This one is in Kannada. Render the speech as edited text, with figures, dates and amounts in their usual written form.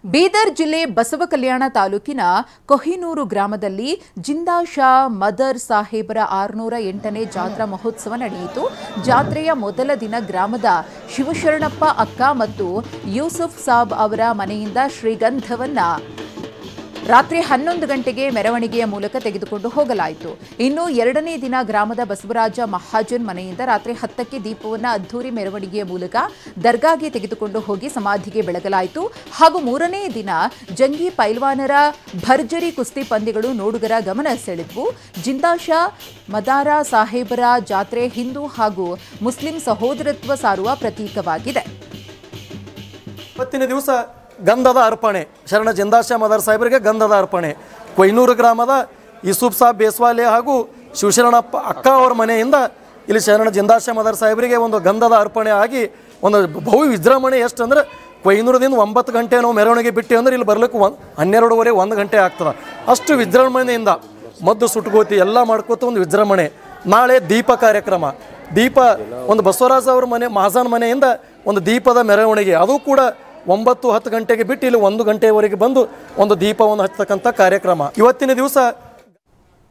ಬೀದರ್ ಜಿಲ್ಲೆ ಬಸವಕಲ್ಯಾಣ ತಾಲೂಕಿನ ಕೊಹಿನೂರು ಗ್ರಾಮದಲ್ಲಿ ಜಿಂದಾ ಶಾ ಮದರ್ ಸಾಹೇಬರ 608ನೇ ಜಾತ್ರಾ ಮಹೋತ್ಸವ ನಡೆಯಿತು. ಜಾತ್ರೆಯ ಮೊದಲ ದಿನ ಗ್ರಾಮದ ಶಿವಶರಣಪ್ಪ ಅಕ್ಕ ಮತ್ತು ಯೂಸುಫ್ ಸಾಬ್ ಅವರ ಮನೆಯಿಂದ ಶ್ರೀಗಂಧವನ್ನ ರಾತ್ರಿ 11 ಗಂಟೆಗೆ ಮೆರವಣಿಗೆಯ ಮೂಲಕ ತೆಗೆದುಕೊಂಡು ಹೋಗಲಾಯಿತು. ಇನ್ನು ಎರಡನೇ ದಿನ ಗ್ರಾಮದ ಬಸವರಾಜ ಮಹಾಜನ್ ಮನೆಯಿಂದ ರಾತ್ರಿ 10ಕ್ಕೆ ದೀಪವನ್ನು ಅದ್ದೂರಿ ಮೆರವಣಿಗೆಯ ಮೂಲಕ ದರ್ಗಾಗೆ ತೆಗೆದುಕೊಂಡು ಹೋಗಿ ಸಮಾಧಿಗೆ ಬೆಳಗಲಾಯಿತು. ಹಾಗೂ ಮೂರನೇ ದಿನ ಜಂಗಿ ಪೈಲ್ವಾನರ ಭರ್ಜರಿ ಕುಸ್ತಿ ಪಂದ್ಯಗಳು ನೋಡುಗರ ಗಮನ ಸೆಳೆದವು. ಜಿಂದಾ ಶಾ ಮದಾರ ಸಾಹೇಬರ ಜಾತ್ರೆ ಹಿಂದೂ ಹಾಗೂ ಮುಸ್ಲಿಂ ಸಹೋದರತ್ವ ಸಾರುವ ಪ್ರತೀಕವಾಗಿದೆ. ಇವತ್ತಿನ ದಿವಸ ಗಂಧದ ಅರ್ಪಣೆ, ಶರಣ ಜಿಂದಾ ಶಾ ಮದರ್ ಸಾಹೇಬರಿಗೆ ಗಂಧದ ಅರ್ಪಣೆ. ಕೊಯ್ನೂರು ಗ್ರಾಮದ ಯೂಸುಫ್ ಸಾಬ್ ಬೇಸ್ವಾಲೆ ಹಾಗೂ ಶಿವಶರಣಪ್ಪ ಅಕ್ಕ ಅವರ ಮನೆಯಿಂದ ಇಲ್ಲಿ ಶರಣ ಜಿಂದಾ ಶಾ ಮದರ್ ಸಾಹೇಬರಿಗೆ ಒಂದು ಗಂಧದ ಅರ್ಪಣೆ ಆಗಿ ಒಂದು ಬಹು ವಿಜೃಂಭಣೆ. ಎಷ್ಟು ಅಂದ್ರೆ ಕೊಯ್ನೂರದಿಂದ 9 ಗಂಟೆ ನಾವು ಮೆರವಣಿಗೆ ಬಿಟ್ಟು ಅಂದ್ರೆ ಇಲ್ಲಿ ಬರ್ಲಿಕ್ಕೆ 12:30 1 ಗಂಟೆ ಆಗ್ತದೆ. ಅಷ್ಟು ವಿಜೃಂಭಣೆಯಿಂದ ಮದ್ದು ಸುಟ್ಕೋತಿ ಎಲ್ಲ ಮಾಡ್ಕೋತ ಒಂದು ವಿಜೃಂಭಣೆ. ನಾಳೆ ದೀಪ ಕಾರ್ಯಕ್ರಮ, ದೀಪ ಒಂದು ಬಸವರಾಜ ಅವ್ರ ಮನೆ ಮಹಾಜನ್ ಮನೆಯಿಂದ ಒಂದು ದೀಪದ ಮೆರವಣಿಗೆ, ಅದು ಕೂಡ 9-10 ಗಂಟೆಗೆ ಬಿಟ್ಟು ಇಲ್ಲಿ 1 ಗಂಟೆವರೆಗೆ ಬಂದು ಒಂದು ದೀಪವನ್ನು ಹಚ್ಚತಕ್ಕಂಥ ಕಾರ್ಯಕ್ರಮ. ಇವತ್ತಿನ ದಿವಸ